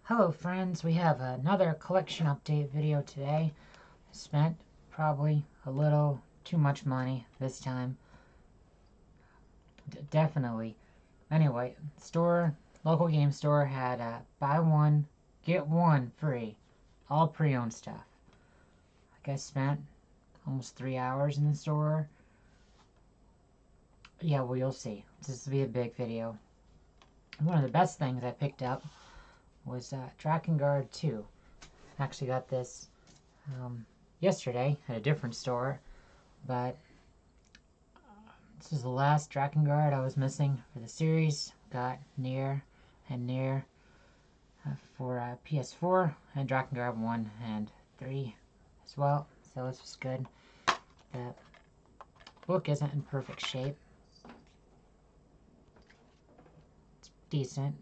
Hello friends, we have another collection update video today. I spent probably a little too much money this time. Definitely. Anyway, local game store had buy one, get one free. All pre-owned stuff. Like I spent almost 3 hours in the store. Yeah, well you'll see. This will be a big video. One of the best things I picked up was Drakengard 2. Actually got this yesterday at a different store, but this is the last Drakengard I was missing for the series. Got NieR and NieR for PS4, and Drakengard 1 and 3 as well, so this was good. The book isn't in perfect shape. It's decent,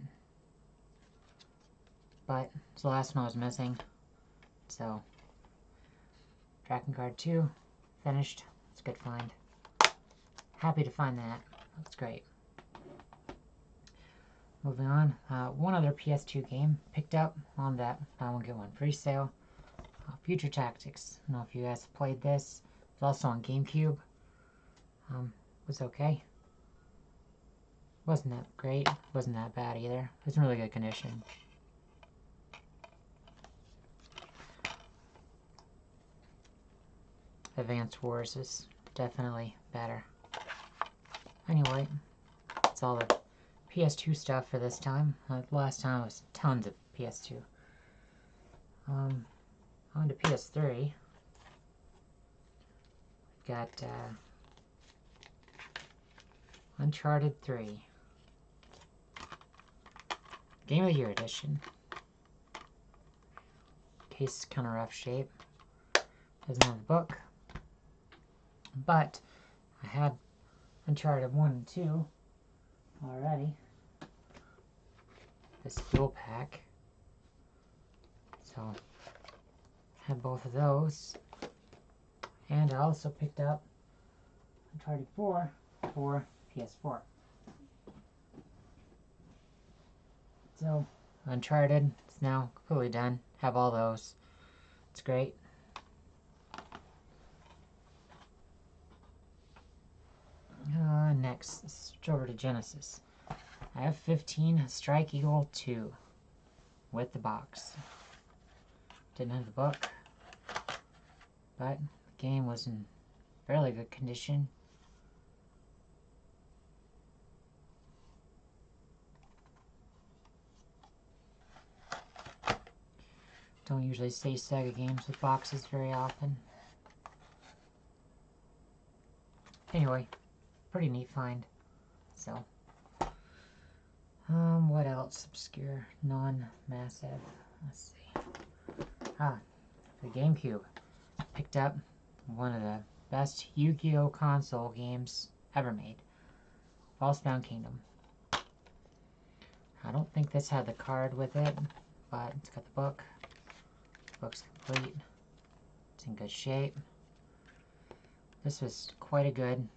but it's the last one I was missing. So, Drakengard 2, finished. It's a good find. Happy to find that. That's great. Moving on, one other PS2 game picked up on that buy one get one free sale. Future Tactics. I don't know if you guys have played this. It's also on GameCube. Was okay. Wasn't that great. Wasn't that bad either. It was in really good condition. Advanced Wars is definitely better. Anyway, that's all the PS2 stuff for this time. Last time was tons of PS2. On to PS3. We've got Uncharted 3. Game of the Year edition. Case is kind of rough shape. Doesn't have the book. But I had Uncharted 1 and 2 already. This fuel pack. So, had both of those. And I also picked up Uncharted 4 for PS4. So, Uncharted is now completely done. Have all those. It's great. Next, switch over to Genesis. I have 15 Strike Eagle 2 with the box. Didn't have the book, but the game was in fairly good condition. Don't usually see Sega games with boxes very often. Anyway, pretty neat find. So, what else? Obscure, non-massive. Let's see. The GameCube. Picked up one of the best Yu-Gi-Oh! Console games ever made. Falsebound Kingdom. I don't think this had the card with it, but it's got the book. The book's complete. It's in good shape. This was quite a good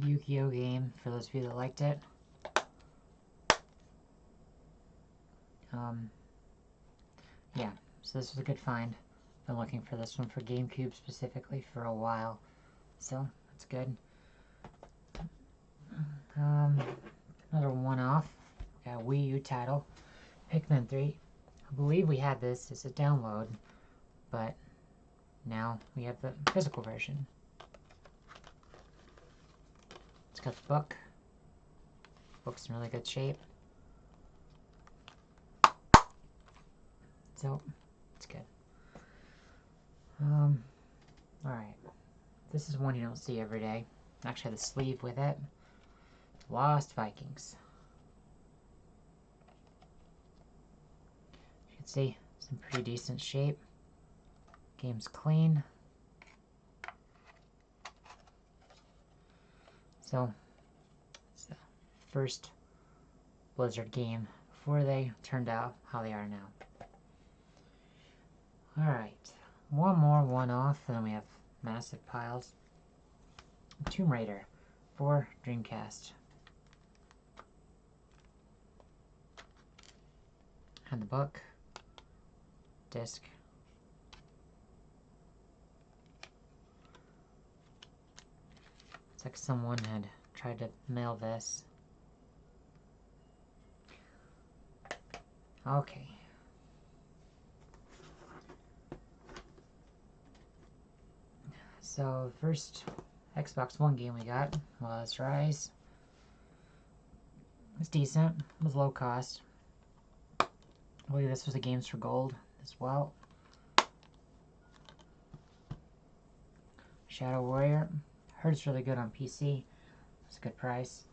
Yu-Gi-Oh! Game for those of you that liked it. Yeah, so this was a good find. Been looking for this one for GameCube specifically for a while, so that's good. Another one-off, Wii U title, Pikmin 3. I believe we had this as a download, but now we have the physical version. It's got the book. Book's in really good shape. So, it's good. Alright. This is one you don't see every day. Actually, had the sleeve with it. Lost Vikings. You can see it's in pretty decent shape. Game's clean. So, it's the first Blizzard game before they turned out how they are now. Alright, one more one-off, and then we have massive piles. Tomb Raider for Dreamcast. And the book. Disc. It's like someone had tried to mail this. Okay. So, first Xbox One game we got was Rise. It's decent. It was low cost. I believe this was the Games for Gold as well. Shadow Warrior. Heard it's really good on PC. It's a good price.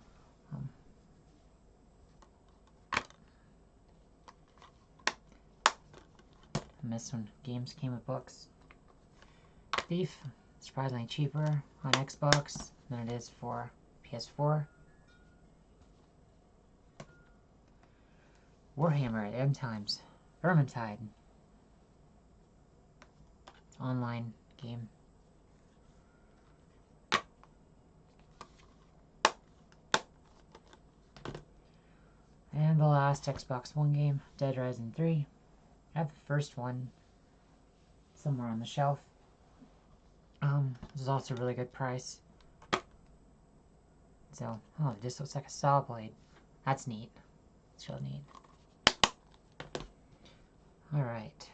I miss when games came with books. Thief. Surprisingly cheaper on Xbox than it is for PS4. Warhammer End Times. Vermintide. Online game. And the last Xbox One game, Dead Rising 3. I have the first one somewhere on the shelf. This is also a really good price. So, oh, this looks like a saw blade. That's neat. It's really neat. Alright.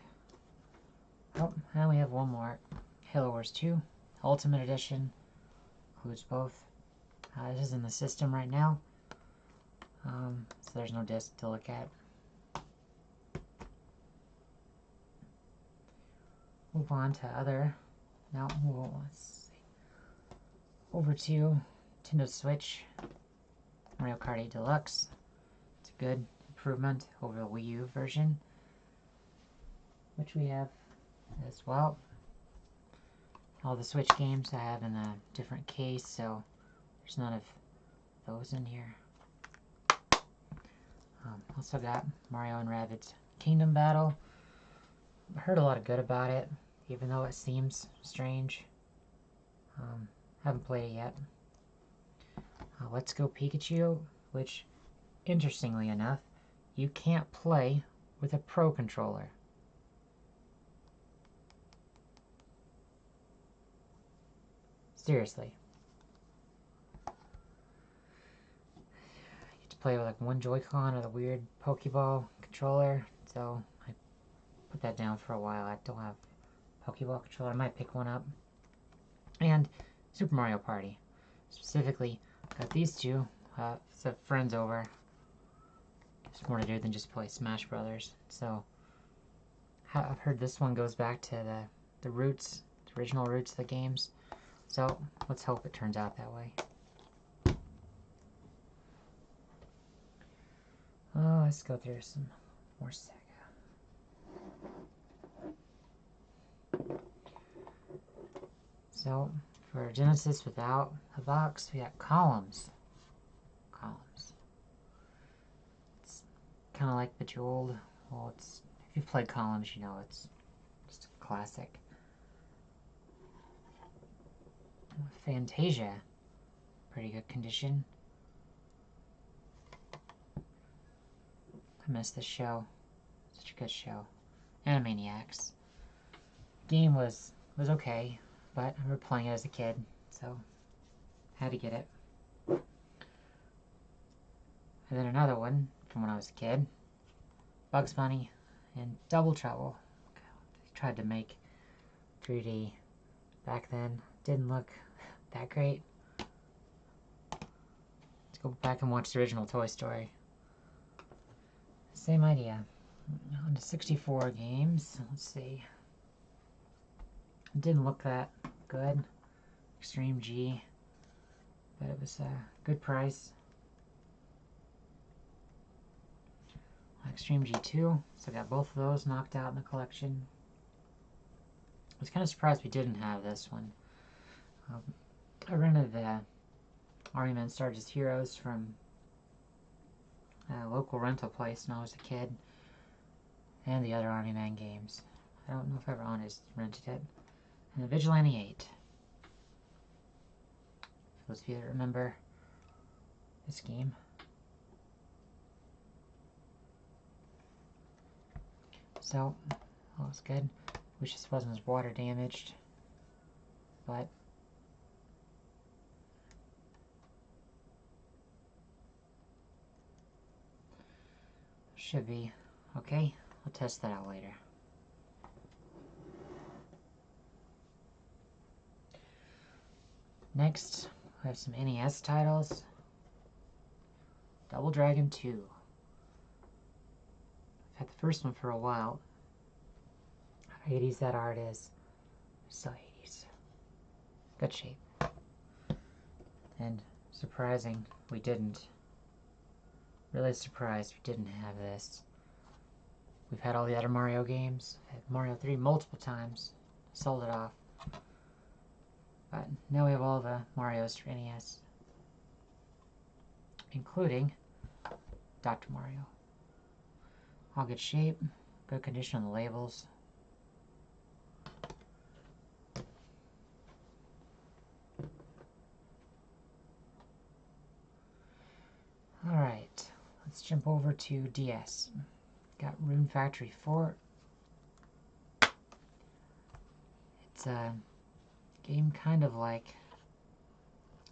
Oh, and we have one more. Halo Wars 2, Ultimate Edition. Includes both. This is in the system right now. So there's no disc to look at. Move on to other. Now, let's see. Over to Nintendo Switch. Mario Kart 8 Deluxe. It's a good improvement over the Wii U version, which we have as well. All the Switch games I have in a different case, so there's none of those in here. Also got Mario and Rabbids Kingdom Battle. I heard a lot of good about it, even though it seems strange. Haven't played it yet. Let's Go Pikachu, which, interestingly enough, you can't play with a Pro Controller. Seriously. Play with like one Joy-Con or the weird Pokeball controller, so I put that down for a while. I don't have a Pokeball controller. I might pick one up. And Super Mario Party. Specifically, got these two. It's a friends over. There's more to do than just play Smash Brothers. So I've heard this one goes back to the roots, the original roots of the games. So let's hope it turns out that way. Oh, let's go through some more Sega. So, for Genesis without a box, we got Columns. Columns. It's kind of like Bejeweled. Well, it's, if you've played Columns, you know it's just a classic. Fantasia. Pretty good condition. I miss this show. Such a good show. Animaniacs. Game was okay, but I remember playing it as a kid, so had to get it. And then another one from when I was a kid. Bugs Bunny and Double Trouble. They tried to make 3D back then. Didn't look that great. Let's go back and watch the original Toy Story. Same idea. On to 64 games. Let's see. It didn't look that good. Extreme G. But it was a good price. Extreme G2. So I got both of those knocked out in the collection. I was kind of surprised we didn't have this one. I rented the Army Men Sarge's Heroes from a local rental place when I was a kid, and the other Army Man games. I don't know if ever Honest rented it. And the Vigilante 8. For those of you that remember this game. So, that was good. Wish this wasn't as water damaged, but should be okay. I'll test that out later. Next, we have some NES titles. Double Dragon 2. I've had the first one for a while. How 80s that art is. So 80s. Good shape. And surprising, we didn't. Really surprised we didn't have this. We've had all the other Mario games. I've had Mario 3 multiple times. Sold it off. But now we have all the Marios for NES. Including Dr. Mario. All good shape. Good condition on the labels. Alright, let's jump over to DS. Got Rune Factory 4. It's a game kind of like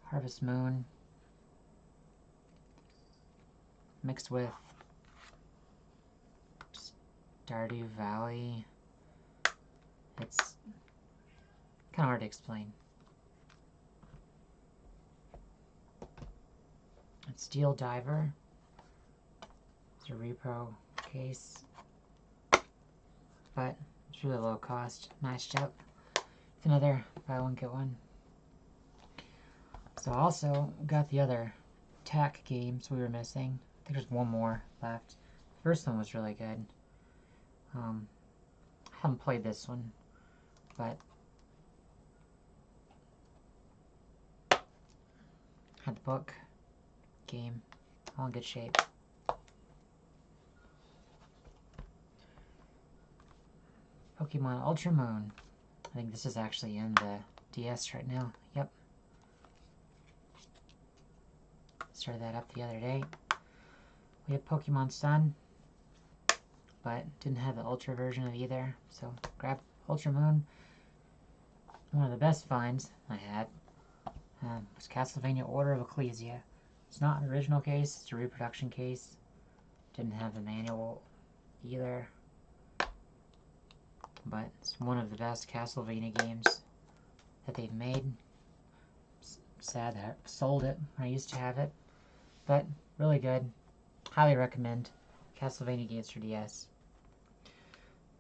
Harvest Moon mixed with Stardew Valley. It's kind of hard to explain. It's Steel Diver. It's a repro case, but it's really low cost. Matched up with another buy one get one. So also got the other TAC games we were missing. I think there's one more left. The first one was really good. I haven't played this one, but had the book, game, all in good shape. Pokemon Ultra Moon. I think this is actually in the DS right now. Yep. Started that up the other day. We have Pokemon Sun, but didn't have the Ultra version of either. So grabbed Ultra Moon. One of the best finds I had was Castlevania Order of Ecclesia. It's not an original case, it's a reproduction case. Didn't have the manual either. But it's one of the best Castlevania games that they've made. Sad that I sold it when I used to have it. But really good. Highly recommend Castlevania games for DS.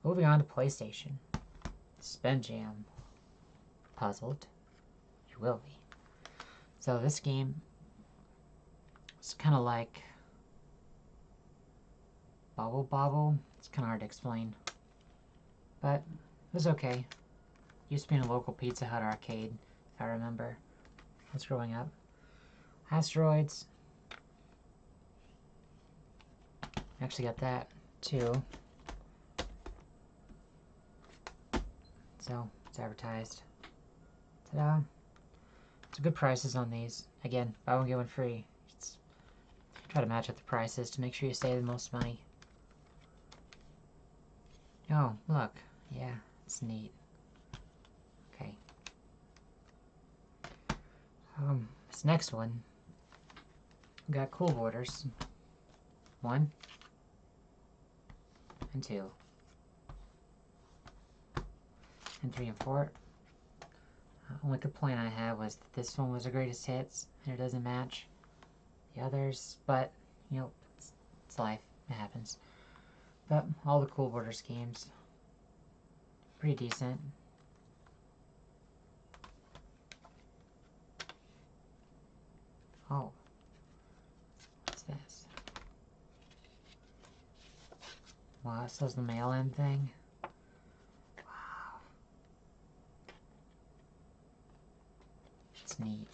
Moving on to PlayStation. Spin Jam. Puzzled? You will be. So this game is kind of like Bubble Bobble. It's kind of hard to explain. But it was okay. Used to be in a local Pizza Hut arcade, if I remember. I was growing up. Asteroids. Actually got that too. So it's advertised. Ta-da! Some good prices on these. Again, buy one get one free. It's, try to match up the prices to make sure you save the most money. Oh, look. Yeah, it's neat. Okay. This next one, we got cool borders. 1 and 2 and 3 and 4. Only complaint I had was that this one was the greatest hits and it doesn't match the others, but you know, it's life, it happens. But all the cool borders games, pretty decent. Oh, what's this? Wow, this was the mail-in thing. Wow, it's neat.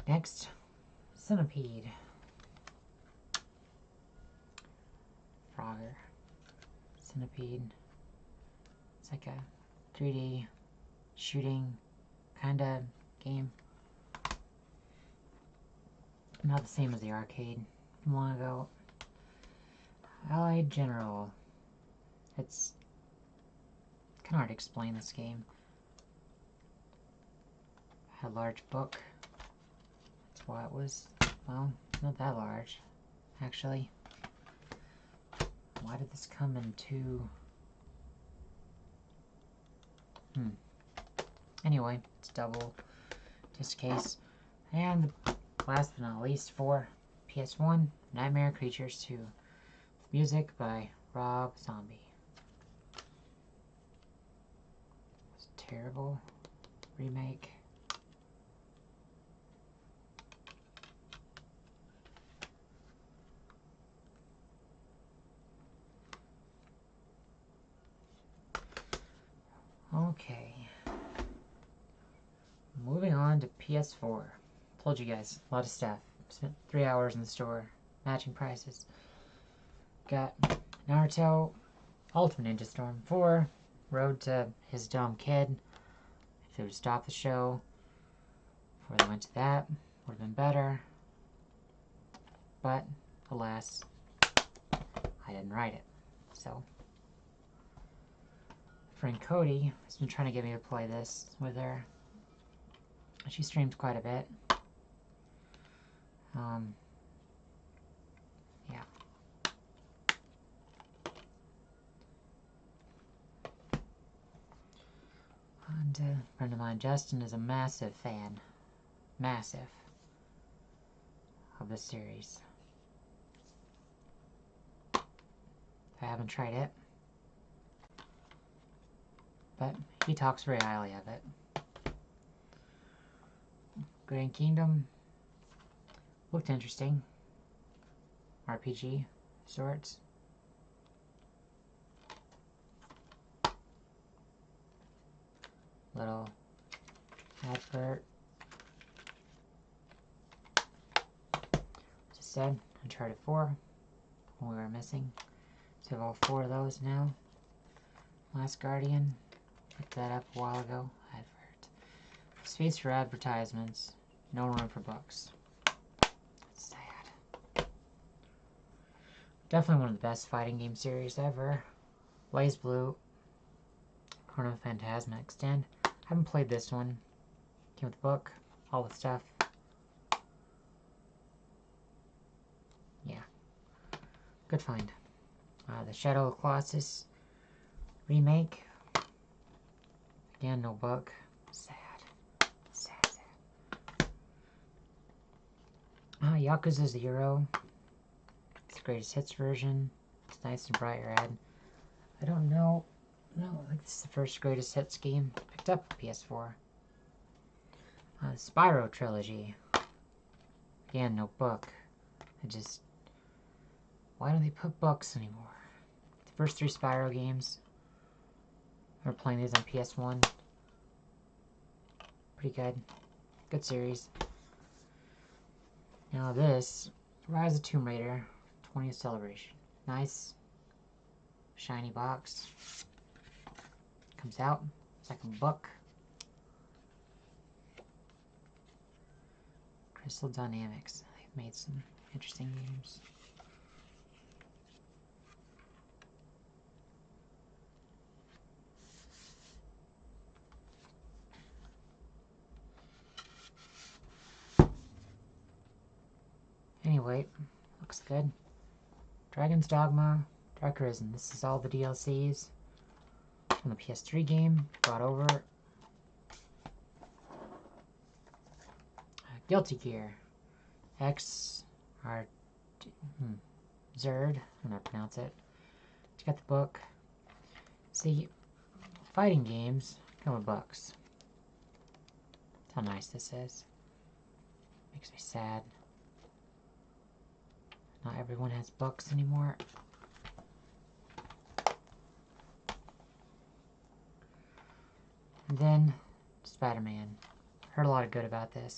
Next, Centipede. Frogger. Centipede. It's like a 3D shooting kind of game. Not the same as the arcade from long ago. Allied General. It's kind of hard to explain this game. Had a large book. That's why it was, well, not that large, actually. Why did this come in two? Anyway, it's double disc case. And last but not least, for PS1, Nightmare Creatures 2. Music by Rob Zombie. It's a terrible remake. Okay. Moving on to PS4. Told you guys, a lot of stuff. Spent 3 hours in the store, matching prices. Got Naruto, Ultimate Ninja Storm 4, Road to His Dumb Kid. If they would stop the show before they went to that, would have been better. But, alas, I didn't write it. So, friend Cody has been trying to get me to play this with her. She streams quite a bit. Yeah. And a friend of mine, Justin, is a massive fan. Massive. Of the series. I haven't tried it. But he talks very highly of it. Grand Kingdom looked interesting. RPG sorts. Little advert. Just said, Uncharted 4. We were missing. So we have all 4 of those now. Last Guardian. Looked that up a while ago. Advert. Space for advertisements. No room for books. That's sad. Definitely one of the best fighting game series ever. Blaze Blue. Chrono Phantasma Extend. Haven't played this one. Came with the book. All the stuff. Yeah. Good find. The Shadow of the Colossus remake. Again, no book. Sad. Sad, sad. Yakuza 0. It's the greatest hits version. It's nice and bright red. I don't know. No, I think this is the first greatest hits game picked up PS4. Spyro Trilogy. Again, no book. Why don't they put books anymore? The first 3 Spyro games. I remember playing these on PS1. Pretty good. Good series. Now this, Rise of Tomb Raider 20th Celebration. Nice. Shiny box. Comes out. Second book. Crystal Dynamics. They've made some interesting games. Anyway, looks good. Dragon's Dogma, Dark Arisen. This is all the DLCs from the PS3 game brought over. Guilty Gear, X, R, Zerd. I don't know how to pronounce it. You got the book. See, fighting games come with books. That's how nice this is. Makes me sad. Not everyone has books anymore. And then, Spider-Man. Heard a lot of good about this.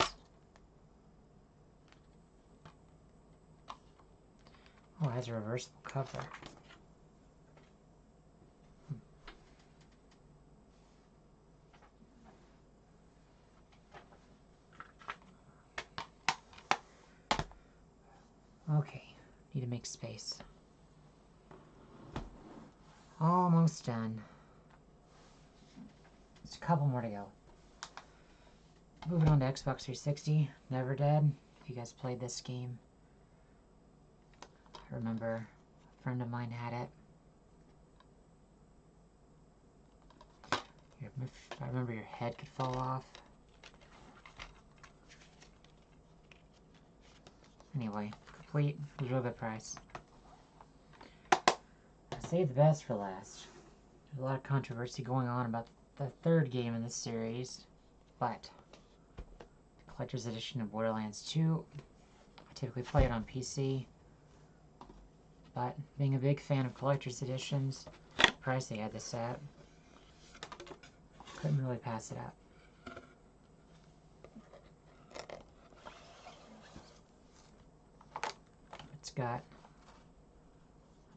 Oh, it has a reversible cover. Okay, need to make space. Almost done. Just a couple more to go. Moving on to Xbox 360, Never Dead. If you guys played this game, I remember a friend of mine had it. I remember your head could fall off. Anyway, complete, was a real good price. I saved the best for last. There's a lot of controversy going on about the third game in this series, but the Collector's Edition of Borderlands 2. I typically play it on PC, but being a big fan of Collector's Editions, the price they had this at, couldn't really pass it up. It's got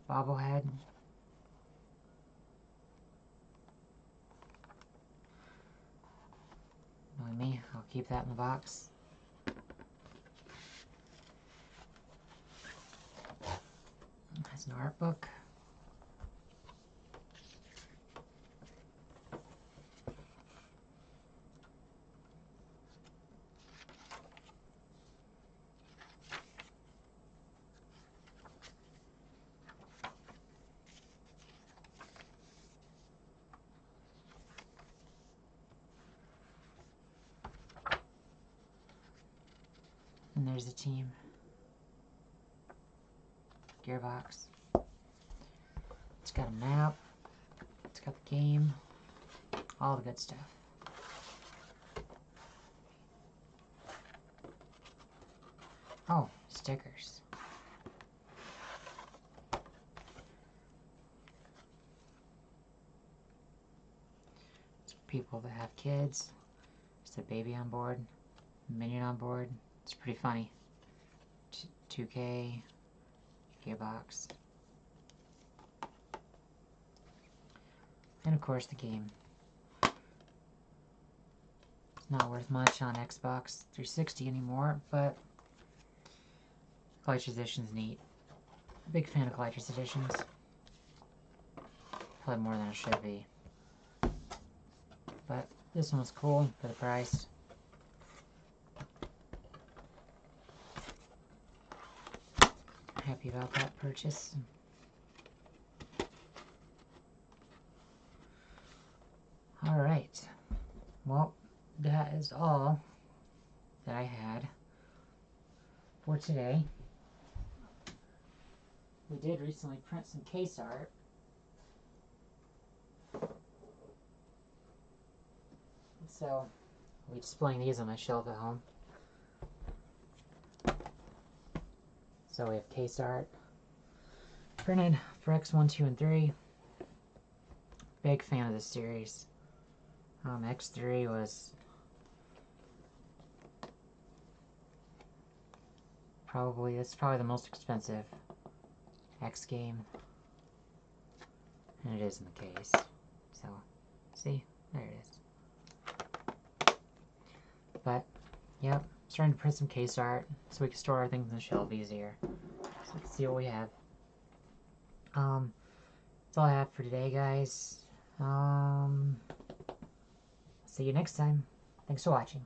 a bobblehead, knowing me, I'll keep that in the box. Has an art book. And there's the team. Gearbox. It's got a map. It's got the game. All the good stuff. Oh, stickers. It's for people that have kids. Just a baby on board. A minion on board. It's pretty funny. 2K. Gearbox. And of course the game. It's not worth much on Xbox 360 anymore, but Collector's Edition's neat. Big fan of Collector's Editions. Probably more than it should be. But this one was cool for the price. Happy about that purchase. Alright. Well, that is all that I had for today. We did recently print some case art. So, I'll be displaying these on my shelf at home. So we have case art printed for X1, 2, and 3. Big fan of this series. X3 was probably the most expensive X game, and it is in the case. So, see, there it is. But, yep, starting to print some case art so we can store our things on the shelf easier. So we can see what we have. That's all I have for today, guys. See you next time. Thanks for watching.